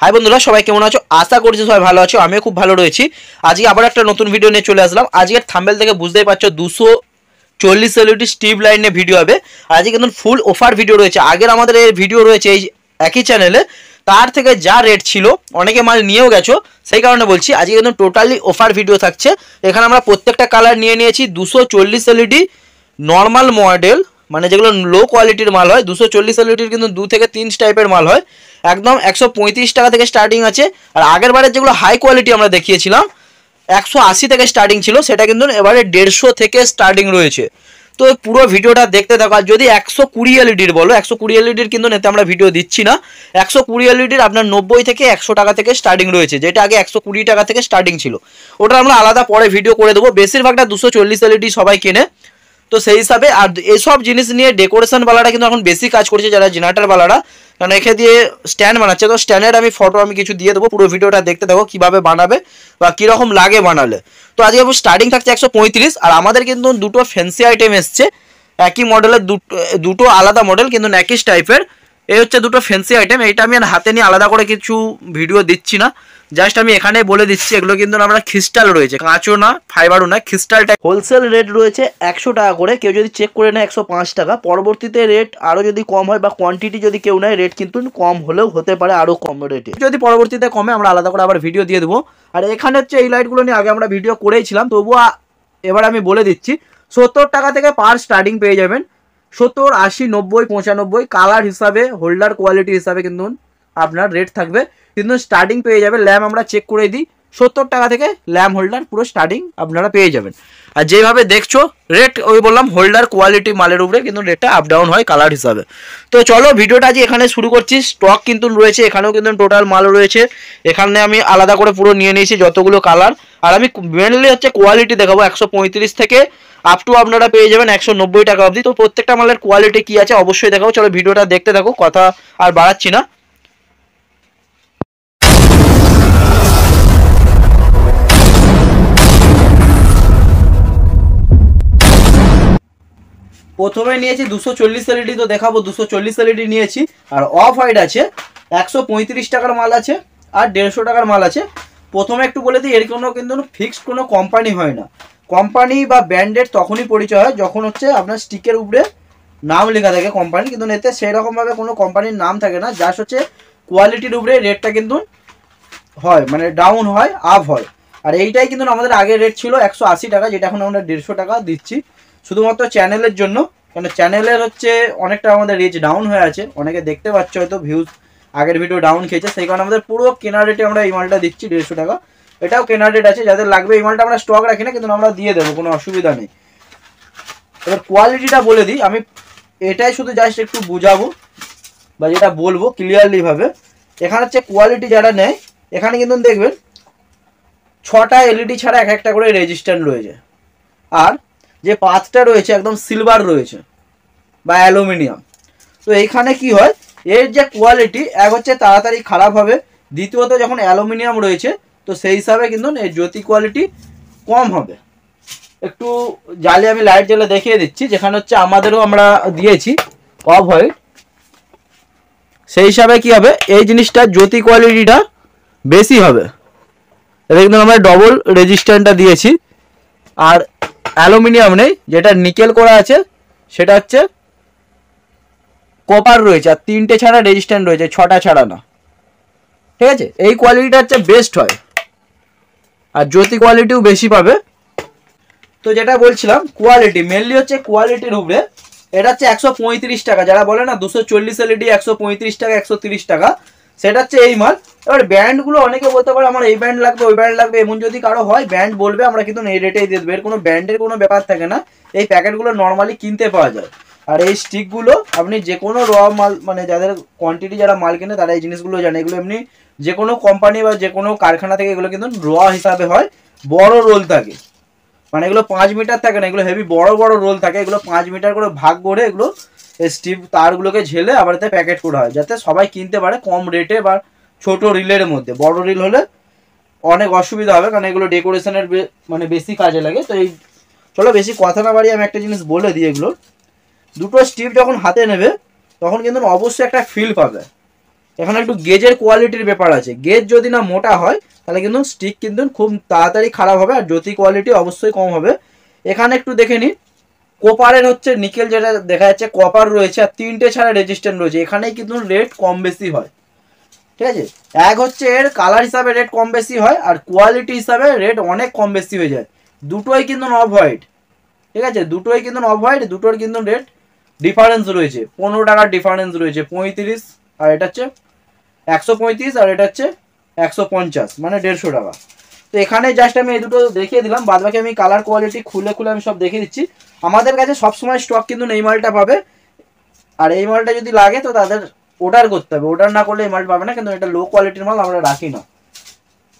High বন্ধুরা, সবাই কেমন আছো? আশা করছি সবাই ভালো আছো। আমিও খুব ভালো রয়েছি। আজকে আবার একটা নতুন ভিডিও নিয়ে চলে আসলাম। আজকের থাম্বনেল থেকে বুঝতেই পারছো 240 সেলিব্রিটি স্টিভ লাইন নিয়ে ভিডিও হবে। আজকে কিন্তু ফুল অফার ভিডিও রয়েছে। আগের আমাদের এই ভিডিও রয়েছে এই একই চ্যানেলে, তার থেকে যা রেট ছিল অনেকে মাল নিয়েও গেছো, সেই কারণে বলছি আজকে কিন্তু টোটালি অফার ভিডিও থাকছে। এখানে আমরা প্রত্যেকটা কালার নিয়ে নিয়েছি 240 এলইডি নর্মাল মডেল, মানে যেগুলো লো কোয়ালিটির মাল হয়। 240 এলইডির কিন্তু 2 থেকে 3 টাইপের মাল হয়। একদম 135 টাকা থেকে স্টার্টিং আছে। আর আগের বারে যেগুলো হাই কোয়ালিটি আমরা দেখিয়েছিলাম 180 থেকে স্টার্টিং ছিল, সেটা কিন্তু এবারে 150 থেকে স্টার্টিং রয়েছে। তো পুরো ভিডিওটা দেখতে থাকো। আর যদি 120 এলইডির বলো, 120 এলইডির কিন্তু এতে আমরা ভিডিও দিচ্ছি না। 120 এলইডির আপনার 90 থেকে 100 টাকা থেকে স্টার্টিং রয়েছে, যেটা আগে 120 টাকা থেকে স্টার্টিং ছিল। ওটা আমরা আলাদা পরে ভিডিও করে দেবো। বেশিরভাগটা 240 এলইডি সবাই কেনে, তো সেই হিসাবে। আর এইসব জিনিস নিয়ে ডেকোরেশন বালারা কিন্তু এখন বেশি কাজ করছে, যারা জেনারেটর বালারা, কারণ এখানে দিয়ে স্ট্যান্ড বানাচ্ছে। তো স্ট্যান্ডের আমি ফটো আমি কিছু দিয়ে দেবো, পুরো ভিডিওটা দেখতে থাকো কীভাবে বানাবে বা কীরকম লাগে বানালে। তো আজকে স্টার্টিং থাকছে 135। আর আমাদের কিন্তু দুটো ফ্যান্সি আইটেম এসছে, একই মডেলের দুটো আলাদা মডেল কিন্তু একই টাইপের। এই হচ্ছে দুটো ফ্যান্সি আইটেম। এইটা আমি হাতে নিয়ে আলাদা করে কিছু ভিডিও দিচ্ছি না, জাস্ট আমি এখানে বলে দিচ্ছি। এগুলো কিন্তু আমরা ক্রিস্টাল রয়েছে, কাঁচও না ফাইবারও না, ক্রিস্টাল টাইপ। হোলসেল রেট রয়েছে 100 টাকা করে। কেউ যদি চেক করে নেয় 105 টাকা। পরবর্তীতে রেট আরও যদি কম হয় বা কোয়ান্টিটি যদি কেউ নেয়, রেট কিন্তু কম হলেও হতে পারে, আরও কম রেটে। যদি পরবর্তীতে কমে আমরা আলাদা করে আবার ভিডিও দিয়ে দেবো। আর এখানে হচ্ছে এই লাইটগুলো নিয়ে আগে আমরা ভিডিও করেইছিলাম, তবুও এবার আমি বলে দিচ্ছি 70 টাকা থেকে পার স্টার্টিং পেয়ে যাবেন। 70, 80, 90, 95 কালার হিসাবে, হোল্ডার কোয়ালিটি হিসাবে কিন্তু আপনার রেট থাকবে। কিন্তু স্টার্টিং পেয়ে যাবে। ল্যাম্প আমরা চেক করে দিই 70 টাকা থেকে ল্যাম্প হোল্ডার পুরো স্টার্টিং আপনারা পেয়ে যাবেন। আর যেভাবে দেখছো রেট, ওই বললাম হোল্ডার কোয়ালিটি মালের উপরে কিন্তু রেটটা আপ ডাউন হয় কালার হিসাবে। তো চলো ভিডিওটা আজ এখানে শুরু করছি। স্টক কিন্তু রয়েছে, এখানেও কিন্তু টোটাল মাল রয়েছে। এখানে আমি আলাদা করে পুরো নিয়ে নিয়েছি যতগুলো কালার। আর আমি মেনলি হচ্ছে কোয়ালিটি দেখাবো। 135 থেকে আপ টু আপনারা পেয়ে যাবেন 190 টাকা অবধি। তো প্রত্যেকটা মালের কোয়ালিটি কি আছে অবশ্যই দেখাবো। চলো ভিডিওটা দেখতে থাকো, কথা আর বাড়াচ্ছি না। প্রথমে নিয়েছি 240 এলইডি, তো দেখাবো 240 এলইডি নিয়েছি। আর অফ হোয়াইট আছে 135 টাকার মাল আছে, আর 150 টাকার মাল আছে। প্রথমে একটু বলে দিই, এর কোনো কিন্তু ফিক্সড কোনো কোম্পানি হয় না। কোম্পানি বা ব্র্যান্ডেড তখনই পরিচয় হয় যখন হচ্ছে আপনার স্টিকের উপরে নাম লেখা থাকে কোম্পানি, কিন্তু এতে সেরকমভাবে কোনো কোম্পানির নাম থাকে না। জাস্ট হচ্ছে কোয়ালিটির উপরে রেটটা কিন্তু হয়, মানে ডাউন হয় আপ হয়। আর এইটাই কিন্তু আমাদের আগের রেট ছিল 180 টাকা, যেটা এখন আমরা 150 টাকা দিচ্ছি শুধুমাত্র চ্যানেলের জন্য। কারণ চ্যানেলের হচ্ছে অনেকটা আমাদের রিচ ডাউন হয়ে আছে, অনেকে দেখতে পাচ্ছ হয়তো ভিউজ আগের ভিডিও ডাউন খেয়েছে, সেই কারণে আমাদের পুরো কেনার রেটে আমরা এই মালটা দিচ্ছি 150 টাকা। এটাও কেনার রেট আছে, যাদের লাগবে এই মালটা আমরা স্টক রাখি না, কিন্তু আমরা দিয়ে দেবো, কোনো অসুবিধা নেই। এবার কোয়ালিটিটা বলে দিই আমি, এটাই শুধু জাস্ট একটু বুঝাবো বা যেটা বলবো ক্লিয়ারলি ভাবে। এখানে হচ্ছে কোয়ালিটি যারা নেয়, এখানে কিন্তু দেখবেন 6টা এলইডি ছাড়া এক একটা করে রেজিস্ট্যান্ট রয়েছে। আর যে পাতটা রয়েছে একদম সিলভার রয়েছে বা অ্যালুমিনিয়াম। তো এইখানে কি হয়, এর যে কোয়ালিটি, এক হচ্ছে তাড়াতাড়ি খারাপ হবে, দ্বিতীয়ত যখন অ্যালুমিনিয়াম রয়েছে তো সেই হিসাবে কিন্তু এর জ্যোতি কোয়ালিটি কম হবে। একটু জালে আমি লাইট জ্বালে দেখিয়ে দিচ্ছি, যেখানে হচ্ছে আমাদেরও আমরা দিয়েছি অফ হোয়াইট, সেই হিসাবে কি হবে, এই জিনিসটা জ্যোতি কোয়ালিটিটা বেশি হবে। এটা কিন্তু আমরা ডবল রেজিস্ট্যান্টটা দিয়েছি। আর অ্যালুমিনিয়াম নেই, যেটা নিকেল করা আছে সেটা হচ্ছে কপার রয়েছে। আর 3টে ছাড়া রেজিস্ট্যান্ট রয়েছে, 6টা ছাড়া না, ঠিক আছে। এই কোয়ালিটিটা হচ্ছে বেস্ট হয়, আর জ্যোতি কোয়ালিটিও বেশি পাবে। তো যেটা বলছিলাম কোয়ালিটি মেনলি হচ্ছে কোয়ালিটির উপরে। এটা হচ্ছে 135 টাকা। যারা বলে না 240 এলইডি 135 টাকা 130 টাকা, সেটা হচ্ছে এই মাল। এবার ব্র্যান্ডগুলো অনেকে বলতে পারে আমার এই ব্র্যান্ড লাগবে ওই ব্র্যান্ড লাগবে, এমন যদি কারো হয় ব্র্যান্ড বলবে, আমরা কিন্তু এই রেটেই দিয়ে দেবো। এর কোনো ব্র্যান্ডের কোনো ব্যাপার থাকে না। এই প্যাকেটগুলো নর্মালি কিনতে পাওয়া যায়। আর এই স্টিকগুলো আপনি যে কোনো র মাল, মানে যাদের কোয়ান্টিটি যারা মাল কেনে তারা এই জিনিসগুলো জানে। এগুলো এমনি যে কোনো কোম্পানি বা যে কোনো কারখানা থেকে এগুলো কিন্তু র হিসাবে হয়, বড় রোল থাকে। মানে এগুলো 5 মিটার থাকে না, এগুলো হেভি বড় বড় রোল থাকে। এগুলো 5 মিটার করে ভাগ করে এগুলো স্টিভ তারগুলোকে ঝেলে আবার এতে প্যাকেট করা হয়, যাতে সবাই কিনতে পারে কম রেটে বা ছোট রিলের মধ্যে। বড় রিল হলে অনেক অসুবিধা হবে, কারণ এগুলো ডেকোরেশনের মানে বেশি কাজে লাগে। তো এই চলো বেশি কথা না বাড়িয়ে আমি একটা জিনিস বলে দিই। এগুলোর দুটো স্টিভ যখন হাতে নেবে তখন কিন্তু অবশ্যই একটা ফিল পাবে। এখানে একটু গেজের কোয়ালিটির ব্যাপার আছে, গেজ যদি না মোটা হয় তাহলে কিন্তু স্টিক কিন্তু খুব তাড়াতাড়ি খারাপ হবে, আর জ্যোতি কোয়ালিটি অবশ্যই কম হবে। এখানে একটু দেখে নিন, কপারের হচ্ছে নিকেল যেটা দেখা যাচ্ছে কপার রয়েছে, আর 3টে ছাড়া রেজিস্ট্যান্ট রয়েছে। এখানেই কিন্তু রেট কম বেশি হয়, ঠিক আছে। এক হচ্ছে এর কালার হিসাবে রেট কম বেশি হয়, আর কোয়ালিটি হিসাবে রেট অনেক কম বেশি হয়ে যায়। দুটোই কিন্তু অফ হোয়াইট, ঠিক আছে, দুটোই কিন্তু অফ হোয়াইট, দুটোর কিন্তু রেট ডিফারেন্স রয়েছে, 15 টাকার ডিফারেন্স রয়েছে। 35 আর এটা হচ্ছে 135, আর এটা হচ্ছে 150, মানে 150 টাকা। তো এখানে জাস্ট আমি এই দুটো দেখিয়ে দিলাম, বাদ বাকি আমি কালার কোয়ালিটি খুলে খুলে আমি সব দেখিয়ে দিচ্ছি। আমাদের কাছে সবসময় স্টক কিন্তু এই মালটা পাবে, আর এই মালটা যদি লাগে তো তাদের অর্ডার করতে হবে, অর্ডার না করলে এই মাল পাবে না, কিন্তু এটা লো কোয়ালিটির মাল আমরা রাখি না।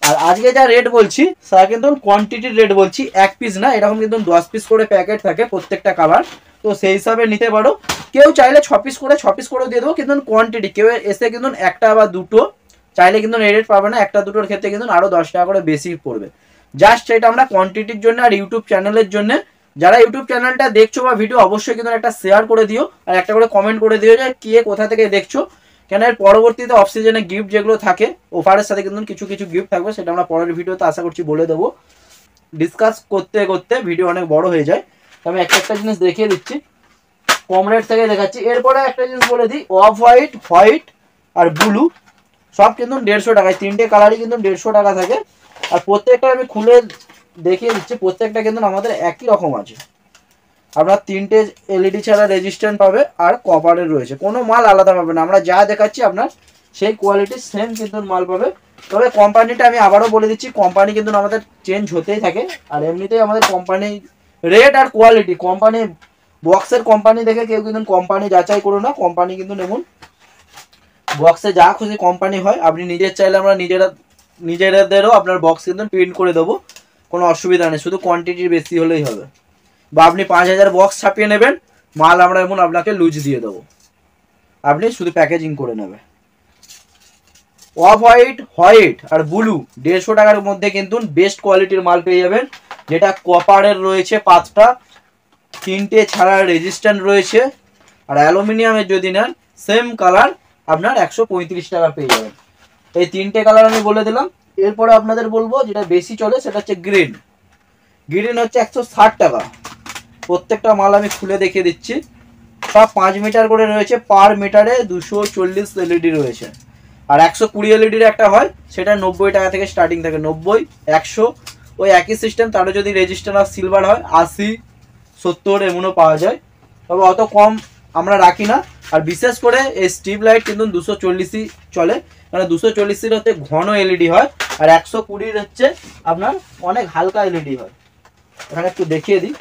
আর আজকে যা রেট বলছি তা কিন্তু কোয়ান্টিটির রেট বলছি, এক পিস না, এরকম কিন্তু 10 পিস করে প্যাকেট থাকে প্রত্যেকটা কালার, তো সেই হিসাবে নিতে পারো। কেউ চাইলে 6 পিস করেও দিয়ে দেবো, কিন্তু কোয়ান্টিটি কেউ এসে কিন্তু একটা বা দুটো চাইলে কিন্তু এই রেট পাবে না, একটা দুটোর ক্ষেত্রে কিন্তু আরও 10 টাকা করে বেশি পড়বে। জাস্ট সেটা আমরা কোয়ান্টিটির জন্য আর ইউটিউব চ্যানেলের জন্য। যারা ইউটিউব চ্যানেলটা দেখছো বা ভিডিও, অবশ্যই কিন্তু একটা শেয়ার করে দিও, আর একটা করে কমেন্ট করে দিও যে কে কোথা থেকে দেখছো, কেন এর পরবর্তীতে অফ সিজনে গিফট যেগুলো থাকে অফারের সাথে কিন্তু কিছু কিছু গিফট থাকবে, সেটা আমরা পরের ভিডিওতে আশা করছি বলে দেবো। ডিসকাস করতে করতে ভিডিও অনেক বড় হয়ে যায়, তো আমি একটা একটা জিনিস দেখিয়ে দিচ্ছি, কম রেট থেকে দেখাচ্ছি। এরপরে একটা জিনিস বলে দিই, অফ হোয়াইট, হোয়াইট আর ব্লু সব কিন্তু 150 টাকায়, 3টে কালারই কিন্তু 150 টাকা থাকে। আর প্রত্যেকটা আমি খুলে দেখিয়ে দিচ্ছি, প্রত্যেকটা কিন্তু আমাদের একই রকম আছে। আপনার 3টে এলইডি ছাড়া রেজিস্ট্যান্ট পাবে, আর কপারের রয়েছে, কোনো মাল আলাদা পাবে না, আমরা যা দেখাচ্ছি আপনার সেই কোয়ালিটির সেম কিন্তু মাল পাবে। তবে কোম্পানিটা আমি আবারও বলে দিচ্ছি, কোম্পানি কিন্তু আমাদের চেঞ্জ হতেই থাকে, আর এমনিতেই আমাদের কোম্পানি রেট আর কোয়ালিটি, কোম্পানি বক্সের কোম্পানি দেখে কেউ কিন্তু কোম্পানি যাচাই করো না, কোম্পানি কিন্তু নেমুন বক্সে যা খুশি কোম্পানি হয়, আপনি নিজের চাইলে আমরা নিজেদেরও আপনার বক্স কিন্তু প্রিন্ট করে দেবো, কোনো অসুবিধা নেই, শুধু কোয়ান্টিটি বেশি হলেই হবে। বা আপনি 5000 বক্স ছাপিয়ে নেবেন, মাল আমরা এমন আপনাকে লুজ দিয়ে দেবো, আপনি শুধু প্যাকেজিং করে নেবে। অফ হোয়াইট, হোয়াইট আর ব্লু 150 টাকার মধ্যে কিন্তু বেস্ট কোয়ালিটির মাল পেয়ে যাবেন, যেটা কপারের রয়েছে 5টা, 3টে ছাড়া রেজিস্ট্যান্ট রয়েছে, আর অ্যালুমিনিয়ামের যদি নেন সেম কালার আপনার 135 টাকা পেয়ে যাবেন। এই 3টে কালার আমি বলে দিলাম। এরপরে আপনাদের বলবো যেটা বেশি চলে সেটা হচ্ছে গ্রিন। গ্রিন হচ্ছে 160 টাকা, প্রত্যেকটা মাল আমি খুলে দেখিয়ে দিচ্ছি, সব 5 মিটার করে রয়েছে, পার মিটারে 240 এলইডি রয়েছে, আর 120 এলইডির একটা হয়, সেটা 90 টাকা থেকে স্টার্টিং থাকে, 90, 100 ওই একই সিস্টেম। তারও যদি রেজিস্টার আর সিলভার হয় 80, 70 এমনও পাওয়া যায়, তবে অত কম আমরা রাখি না। আর বিশেষ করে এই স্ট্রিপ লাইট কিন্তু 240ই চলে, মানে 240 হচ্ছে ঘন এলইডি হয়, আর 120 হচ্ছে আপনার অনেক হালকা এলইডি হয়। এখানে একটু দেখিয়ে দিই,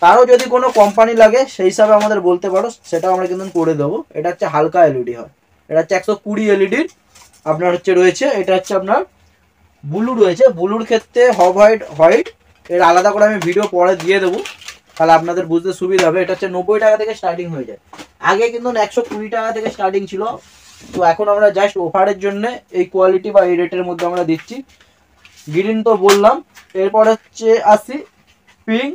তারও যদি কোনো কোম্পানি লাগে সেই হিসাবে আমাদের বলতে পারো, সেটাও আমরা কিন্তু করে দেবো। এটা হচ্ছে হালকা এলইডি হয়, এটা হচ্ছে 120 এলইডির আপনার হচ্ছে রয়েছে। এটা হচ্ছে আপনার ব্লু রয়েছে, ব্লুর ক্ষেত্রে অফ হোয়াইট, হোয়াইট এর আলাদা করে আমি ভিডিও পরে দিয়ে দেবো, তাহলে আপনাদের বুঝতে সুবিধা হবে। এটা হচ্ছে 90 টাকা থেকে স্টার্টিং হয়ে যায়, আগে কিন্তু 120 টাকা থেকে স্টার্টিং ছিল, তো এখন আমরা জাস্ট অফারের জন্য এই কোয়ালিটি বা এই রেটের মধ্যে আমরা দিচ্ছি। গ্রিন তো বললাম, এরপর হচ্ছে আসি পিঙ্ক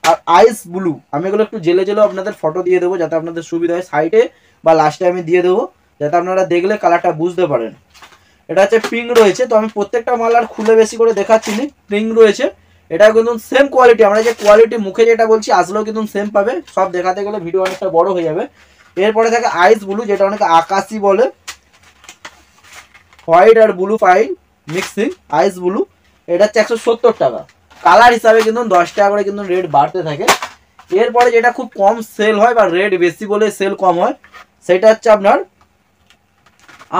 আর আইস ব্লু। আমি এগুলো একটু জেলে আপনাদের ফটো দিয়ে দেবো, যাতে আপনাদের সুবিধা হয়, সাইডে বা লাস্টে আমি দিয়ে দেবো, যাতে আপনারা দেখলে কালারটা বুঝতে পারেন। এটা হচ্ছে পিঙ্ক রয়েছে, তো আমি প্রত্যেকটা মাল আর খুলে বেশি করে দেখাচ্ছি না, পিঙ্ক রয়েছে, এটা কিন্তু সেম কোয়ালিটি, আমরা যে কোয়ালিটি মুখে যেটা বলছি আসলেও কিন্তু সেম পাবে, সব দেখাতে গেলে ভিডিও অনেকটা বড় হয়ে যাবে। এরপরে থাকে আইস ব্লু, যেটা অনেকে আকাশি বলে, হোয়াইট আর ব্লু ফাইন মিক্সিং, আইস ব্লু, এটা হচ্ছে 170 টাকা। কালার হিসাবে কিন্তু 10 টাকা করে কিন্তু রেট বাড়তে থাকে। এরপরে যেটা খুব কম সেল হয় বা রেট বেশি বলে সেল কম হয়, সেটা হচ্ছে আপনার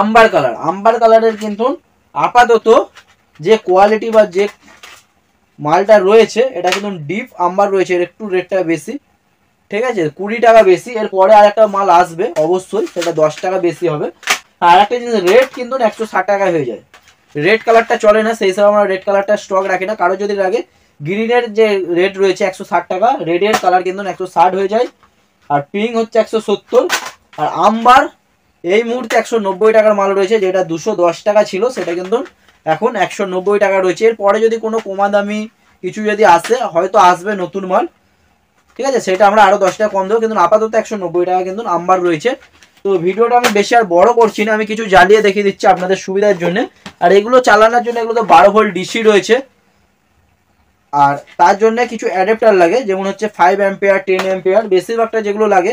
আম্বার কালার। আম্বার কালারের কিন্তু আপাতত যে কোয়ালিটি বা যে মালটা রয়েছে, এটা কিন্তু ডিপ আম্বার রয়েছে, এর একটু রেটটা বেশি, ঠিক আছে, 20 টাকা বেশি। এরপরে আর একটা মাল আসবে অবশ্যই, সেটা 10 টাকা বেশি হবে। আর একটা জিনিস, রেট কিন্তু 160 টাকায় হয়ে যায়, রেড কালারটা চলে না, সেই হিসাবে আমরা রেড কালারটা স্টক রাখি না। কারো যদি লাগে, গ্রিনের যে রেট রয়েছে 160 টাকা, রেডের কালার কিন্তু 160 হয়ে যায়, আর পিঙ্ক হচ্ছে 170, আর আম্বার এই মুহূর্তে 190 টাকার মাল রয়েছে, যেটা 210 টাকা ছিল, সেটা কিন্তু এখন 190 টাকা রয়েছে। এরপরে যদি কোনো কমা দামি কিছু যদি আসে, হয়তো আসবে নতুন মাল, ঠিক আছে, সেটা আমরা আরও 10 টাকা কম দেবো, কিন্তু আপাতত 190 টাকা কিন্তু আম্বার রয়েছে। তো ভিডিওটা আমি বেশি আর বড় করছি না, আমি কিছু জ্বালিয়ে দেখিয়ে দিচ্ছি আপনাদের সুবিধার জন্য। আর এগুলো চালানোর জন্য এগুলো তো 12 ভোল্ট ডিসি রয়েছে, আর তার জন্য কিছু অ্যাডাপ্টার লাগে, যেমন হচ্ছে 5 অ্যাম্পিয়ার, 10 অ্যাম্পিয়ার, বেশিরভাগটা যেগুলো লাগে।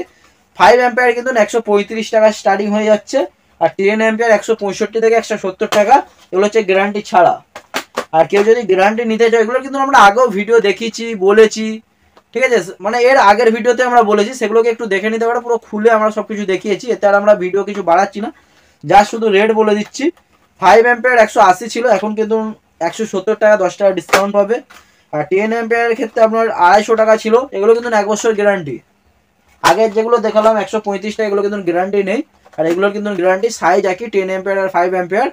5 অ্যাম্পিয়ার কিন্তু 135 টাকা স্টার্টিং হয়ে যাচ্ছে, আর 10 অ্যাম্পিয়ার 165 থেকে 170 টাকা। এগুলো হচ্ছে গ্যারান্টি ছাড়া। আর কেউ যদি গ্যারান্টি নিতে চায়, এগুলো কিন্তু আমরা আগেও ভিডিও দেখিয়েছি, বলেছি, ঠিক আছে, মানে এর আগের ভিডিওতে আমরা বলেছি, সেগুলোকে একটু দেখে নিতে পারো, পুরো খুলে আমরা সবকিছু দেখিয়েছি। এতে আর আমরা ভিডিও কিছু বাড়াচ্ছি না, যা শুধু রেট বলে দিচ্ছি। 5 অ্যাম্পিয়ার 180 ছিল, এখন কিন্তু 170 টাকা, 10 টাকা ডিসকাউন্ট পাবে। আর 10 অ্যাম্পিয়ারের ক্ষেত্রে আপনার 250 টাকা ছিল। এগুলো কিন্তু 1 বছর গ্যারান্টি। আগের যেগুলো দেখালাম 135 টাকা, এগুলো কিন্তু গ্যারান্টি নেই, আর এগুলোর কিন্তু গ্যারান্টি সাইজ একই, 10 অ্যাম্পিয়ার আর 5 অ্যাম্পিয়ার।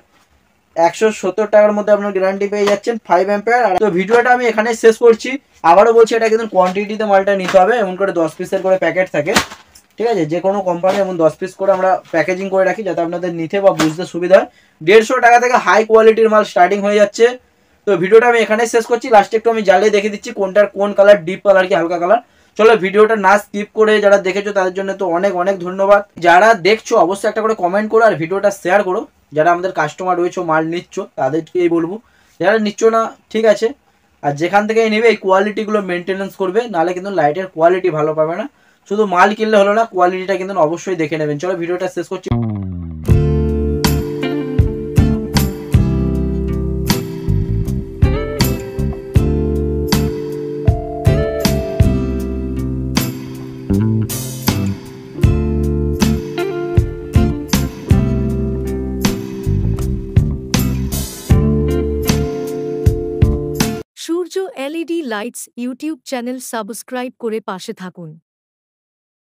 170 টাকার মধ্যে আপনার গ্যারান্টি পেয়ে যাচ্ছেন 5 অ্যাম্পিয়ার। আর তো ভিডিওটা আমি এখানে শেষ করছি। আবারও বলছি, এটা কিন্তু কোয়ান্টিটিতে মালটা নিতে হবে, এমন করে 10 পিসের করে প্যাকেট থাকে, ঠিক আছে, যে কোনো কোম্পানি এমন 10 পিস করে আমরা প্যাকেজিং করে রাখি, যাতে আপনাদের নিতে বা বুঝতে সুবিধা হয়। 150 টাকা থেকে হাই কোয়ালিটির মাল স্টার্টিং হয়ে যাচ্ছে। তো ভিডিওটা আমি এখানে শেষ করছি। লাস্টে একটু আমি জ্বালিয়ে দেখে দিচ্ছি কোনটার কোন কালার, ডিপ কালার কি হালকা কালার। চলো ভিডিওটা না স্কিপ করে যারা দেখেছো তাদের জন্য তো অনেক অনেক ধন্যবাদ। যারা দেখছো অবশ্যই একটা করে কমেন্ট করো, আর ভিডিওটা শেয়ার করো। যারা আমাদের কাস্টমার রয়েছে, মাল নিচ্ছ, তাদেরকেই বলবো। যারা নিচ্ছ না, ঠিক আছে, আর যেখান থেকে নেবে এই কোয়ালিটিগুলো মেনটেনেন্স করবে, নাহলে কিন্তু লাইটের কোয়ালিটি ভালো পাবে না। শুধু মাল কিনলে হলো না, কোয়ালিটিটা কিন্তু অবশ্যই দেখে নেবেন। চলো ভিডিওটা শেষ করছি। Surya LED lights YouTube channel subscribe করে পাশে থাকুন।